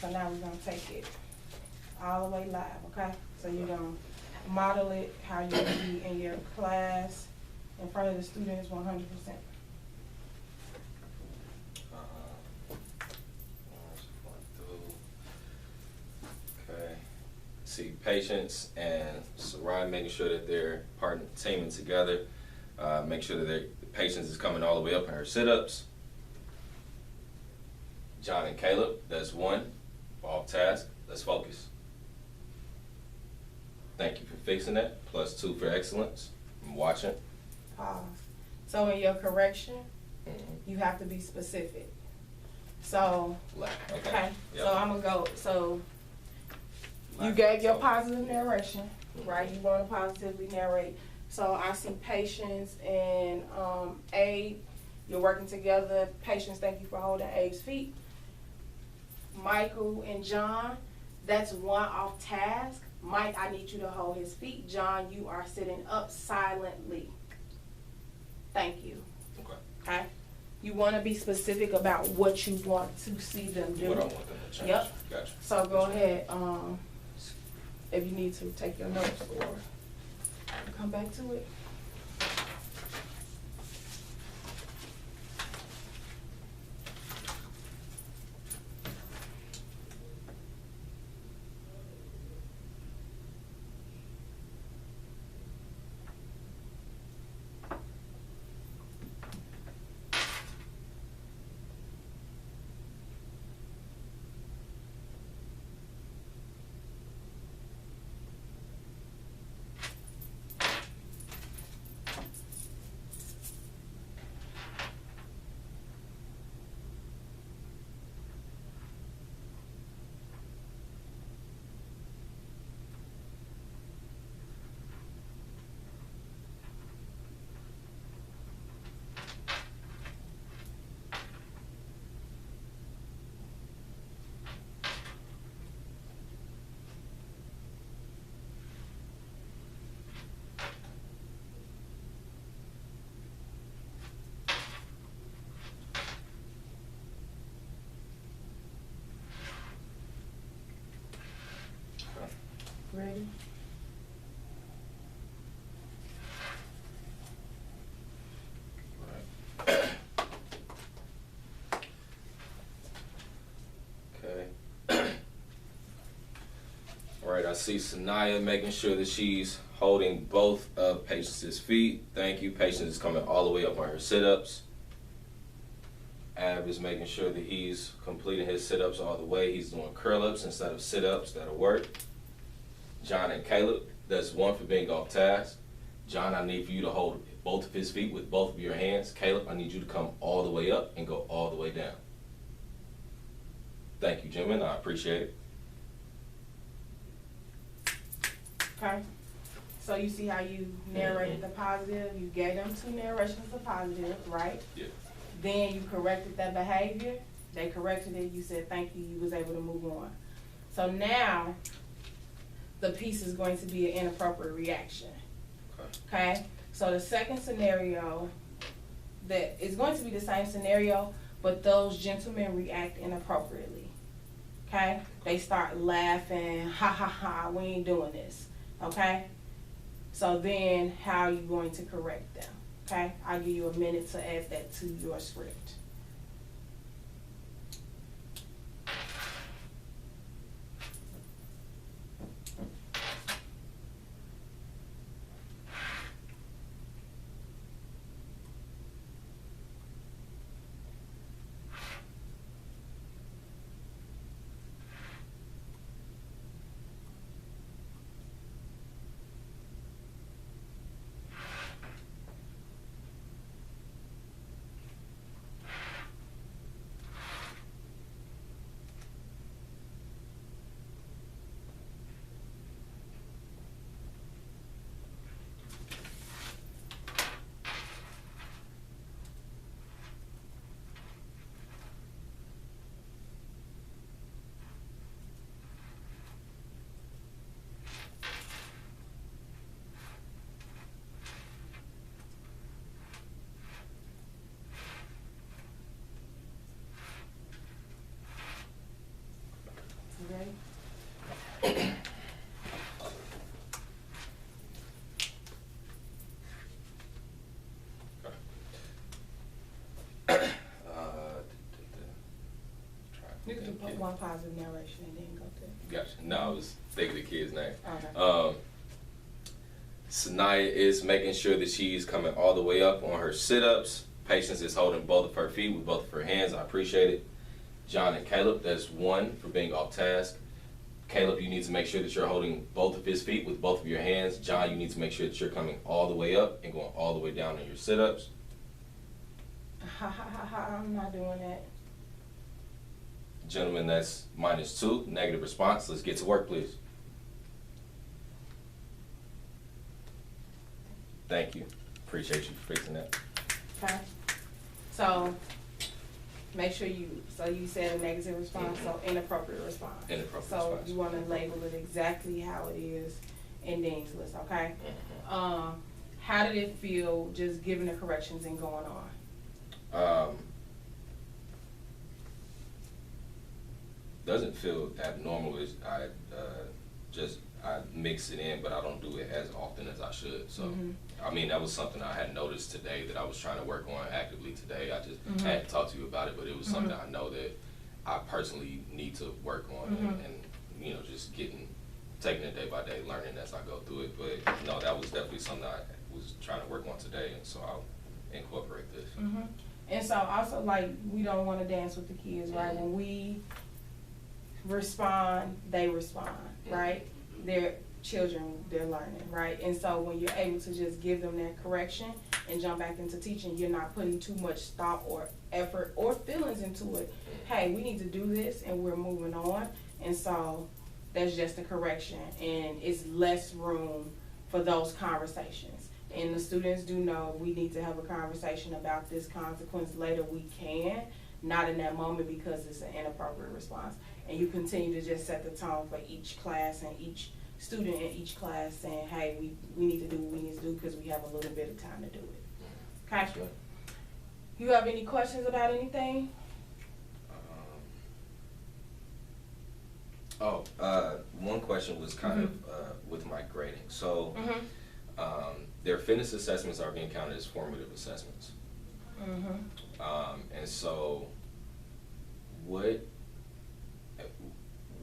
So now we're gonna take it all the way live, okay? So you're gonna model it how you would be in your class in front of the students 100%. Okay. See patients and Sarai making sure that they're teaming together. Make sure that the patients is coming all the way up in her sit-ups. John and Caleb, that's one. Off task. Let's focus. Thank you for fixing that. +2 for excellence. I'm watching. Pause. So in your correction, you have to be specific. So, okay. Yep. So I'm gonna go, so you gave your positive narration, right? You want to positively narrate. So I see Patience and Abe, you're working together. Patience, thank you for holding Abe's feet. Michael and John, that's one off task. Mike, I need you to hold his feet. John, you are sitting up silently. Thank you. Okay. Okay? You want to be specific about what you want to see them do. What I want them to change. Yep. Gotcha. So go ahead. If you need to take your notes or come back to it. Ready? Right. Okay. All right, I see Sanaya making sure that she's holding both of Patience's feet. Thank you. Patience is coming all the way up on her sit-ups. Ab is making sure that he's completing his sit-ups all the way. He's doing curl-ups instead of sit-ups. That'll work. John and Caleb, that's one for being off task. John, I need for you to hold both of his feet with both of your hands. Caleb, I need you to come all the way up and go all the way down. Thank you, gentlemen. I appreciate it. Okay. So you see how you narrated the positive? You gave them 2 narrations of positive, right? Yeah. Then you corrected that behavior. They corrected it. You said thank you. You was able to move on. So now the piece is going to be an inappropriate reaction. Okay? So the second scenario, that is going to be the same scenario, but those gentlemen react inappropriately. Okay? They start laughing, ha ha ha, we ain't doing this. Okay? So then how are you going to correct them? Okay? I'll give you a minute to add that to your script. You can put one positive narration and then go to. Gotcha. No, I was thinking the kid's name. Okay. Sanaya is making sure that she's coming all the way up on her sit-ups. Patience is holding both of her feet with both of her hands. I appreciate it. John and Caleb, that's one for being off task. Caleb, you need to make sure that you're holding both of his feet with both of your hands. John, you need to make sure that you're coming all the way up and going all the way down on your sit-ups. I'm not doing that. Gentlemen, that's -2, negative response. Let's get to work, please. Thank you. Appreciate you for fixing that. Okay. So make sure you said a negative response, so inappropriate response. Inappropriate so response. You want to label it exactly how it is in Dean's list, okay? How did it feel just giving the corrections and going on? Doesn't feel abnormal. I mix it in, but I don't do it as often as I should. So, I mean, that was something I had noticed today that I was trying to work on actively today. I just hadn't talked to you about it, but it was something I know that I personally need to work on and you know, just taking it day by day, learning as I go through it. But no, that was definitely something I was trying to work on today, and so I'll incorporate this. And so also, like, we don't want to dance with the kids, right? When we respond, they respond, right? They're children, they're learning, right? And so when you're able to just give them that correction and jump back into teaching, you're not putting too much thought or effort or feelings into it. Hey, we need to do this and we're moving on. And so that's just a correction, and it's less room for those conversations. And the students do know we need to have a conversation about this consequence later. We can, not in that moment because it's an inappropriate response. And you continue to just set the tone for each class and each student in each class, saying, hey, we need to do what we need to do because we have a little bit of time to do it. Okay? Sure. You have any questions about anything? One question was kind of with my grading. So their fitness assessments are being counted as formative assessments. And so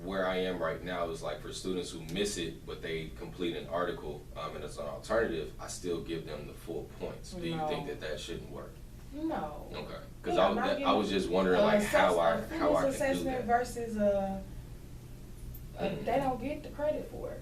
where I am right now is like for students who miss it, but they complete an article and it's an alternative, I still give them the full points. Do you think that shouldn't work? No. Okay. Because I was just wondering like how I can do that. Versus they don't get the credit for it.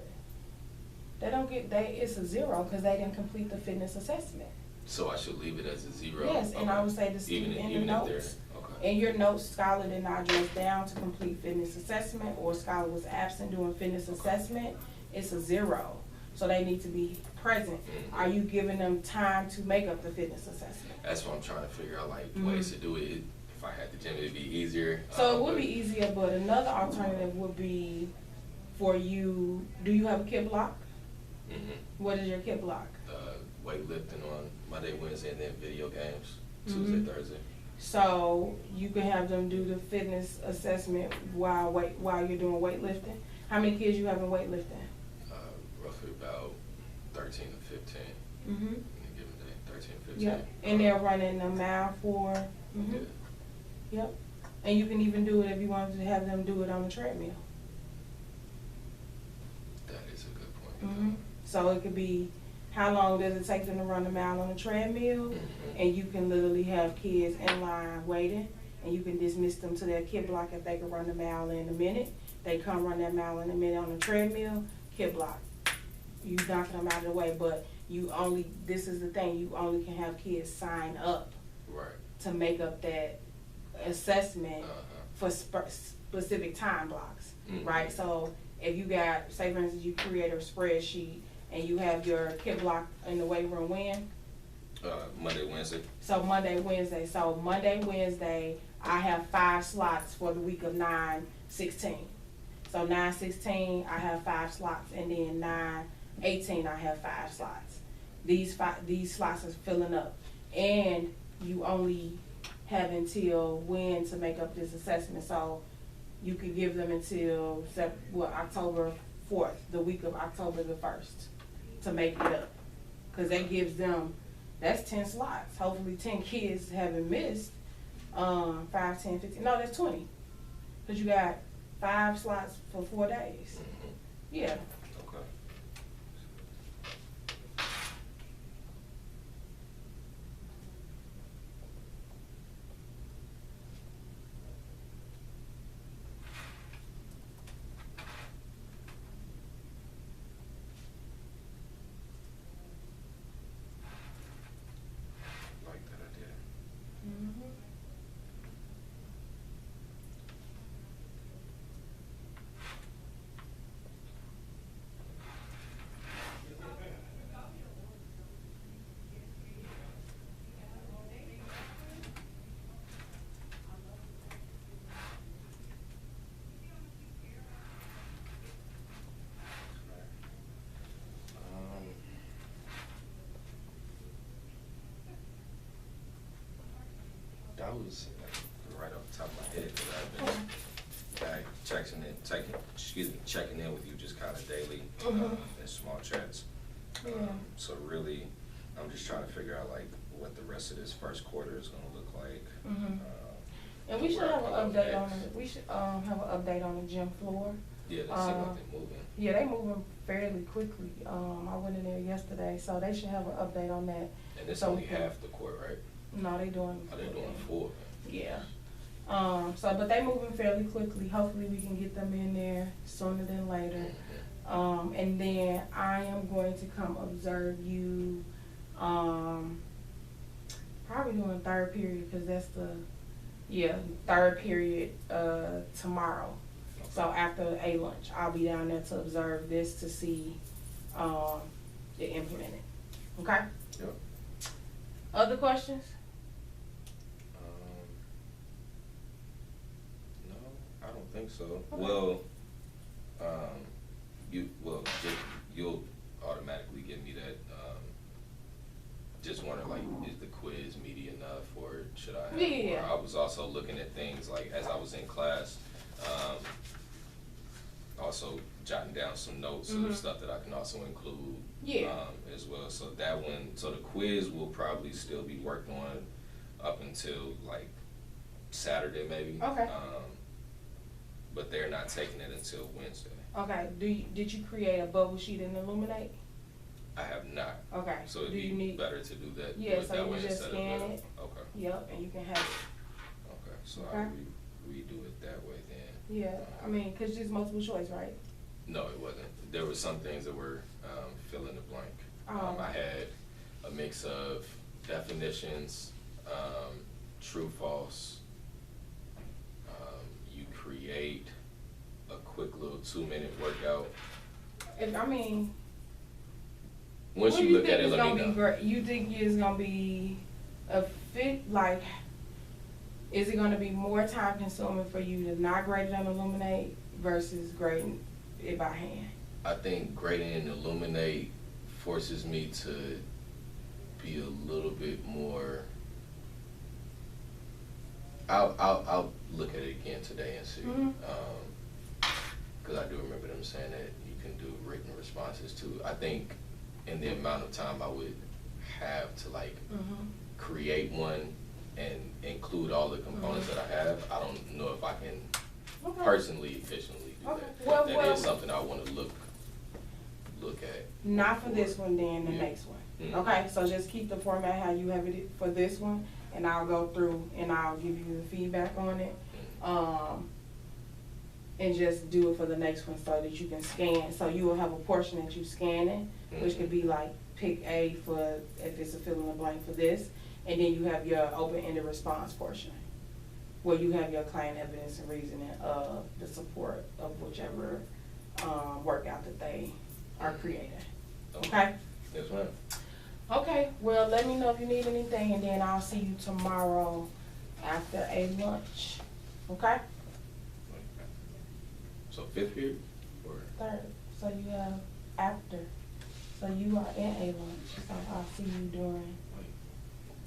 It's a 0 because they didn't complete the fitness assessment. So I should leave it as a 0? Yes, and I would say the student in the notes. In your notes, scholar did not dress down to complete fitness assessment, or scholar was absent during fitness assessment, it's a 0. So they need to be present. Are you giving them time to make up the fitness assessment? That's what I'm trying to figure out, like ways to do it. If I had the gym, it'd be easier. So it would be easier, but another alternative would be for you, do you have a kit block? What is your kit block? Weightlifting on Monday, Wednesday, and then video games Tuesday, Thursday. So you can have them do the fitness assessment while you're doing weightlifting. How many kids you have in weightlifting? Roughly about 13 to 15. In a given day, 13 to 15. Yep. And they're running a mile for. Yep. And you can even do it if you wanted to have them do it on the treadmill. That is a good point. So it could be, how long does it take them to run a mile on the treadmill? And you can literally have kids in line waiting, and you can dismiss them to their kid block if they can run the mile in a minute. They come run that mile in a minute on the treadmill, kid block. You knocking them out of the way, but this is the thing, you only can have kids sign up to make up that assessment for specific time blocks, right? So if you got, say for instance, you create a spreadsheet and you have your kid block in the weight room when? Monday, Wednesday. So Monday, Wednesday. So Monday, Wednesday, I have 5 slots for the week of 9/16. So 9/16, I have 5 slots, and then 9/18, I have 5 slots. These slots is filling up, and you only have until when to make up this assessment. So you could give them until October 4th, the week of October the 1st, to make it up. Cause that gives them, that's 10 slots. Hopefully 10 kids haven't missed, 5, 10, 15, no, that's 20. Cause you got 5 slots for 4 days. Yeah. Okay. Like that idea. Mm-hmm. That was right off the top of my head, because I've been checking in with you just kind of daily in small chats. Yeah. So really, I'm just trying to figure out like what the rest of this first quarter is going to look like. And we should have an update on it. We should have an update on the gym floor. Yeah, they seem like they're moving. Yeah, they moving fairly quickly. I went in there yesterday, so they should have an update on that. And it's So only we can- half the court, right? No, they doing. Are they doing full? Yeah. So, but they moving fairly quickly. Hopefully we can get them in there sooner than later. And then I am going to come observe you, probably doing third period, cause that's third period, tomorrow. So after a lunch, I'll be down there to observe this to see, it implemented. Okay? Yep. Other questions? No, I don't think so. Okay. Well, you'll automatically give me that. Just wondering, like, is the quiz meaty enough, or should I have Yeah. more? I was also looking at things like as I was in class, also jotting down some notes of stuff that I can also include. Yeah. As well. So that one, so the quiz will probably still be worked on up until like Saturday maybe. Okay. But they're not taking it until Wednesday. Okay, did you create a bubble sheet and illuminate? I have not. Okay. So it'd Do you be need? better to do that. Yeah, do it so that you way just instead scan of it. Okay. Yep, and you can have it. Okay. So Okay. I'll redo it that way then. Yeah, I mean, cause it's multiple choice, right? No, it wasn't. There were some things that were fill in the blank. I had a mix of definitions, true, false. You create a quick little 2-minute workout. I mean, Once what you do look at think it, is let me gonna be know. great? You think it's gonna be a fit? Like, is it gonna be more time consuming for you to not grade it on Illuminate versus grading it by hand? I think grading and illuminate forces me to be a little bit more. I'll look at it again today and see. Because I do remember them saying that you can do written responses too. I think in the amount of time I would have to like create one and include all the components that I have, I don't know if I can personally efficiently do Okay. that. Well, That is something I want to look at. Not for this one, then the Yeah. next one. Mhm. Okay, so just keep the format how you have it for this one, and I'll go through and I'll give you the feedback on it. And just do it for the next one so that you can scan. So you will have a portion that you scanning, which could be like pick A for if it's a fill in the blank for this, and then you have your open-ended response portion, where you have your client evidence and reasoning of the support of whichever workout that they are creating. Okay? Yes, ma'am. Okay, well, let me know if you need anything, and then I'll see you tomorrow after a lunch. Okay? So 5th period or Third, so you have after, so you are in a lunch, so I'll see you during,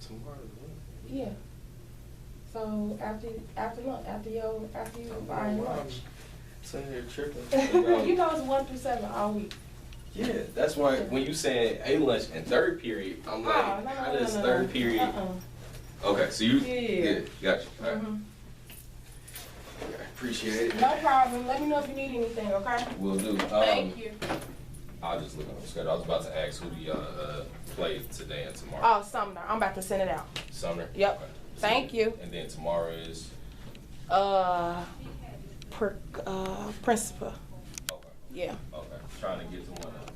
tomorrow? yeah. So after lunch, after you are in lunch. Sitting here tripping. You know it's 1 through 7 all week. Yeah, that's why when you saying A lunch and third period, I'm like, how does third period? Okay, so you, yeah, got you. All right. Okay, appreciate it. No problem. Let me know if you need anything, okay? Will do. Thank you. I'll just look on the schedule. I was about to ask who do y'all play today and tomorrow. Oh, Sumner. I'm about to send it out. Sumner? Yep. Okay. Thank you. And then tomorrow is? Principal. Okay. Yeah. Okay. Trying to get to one of them.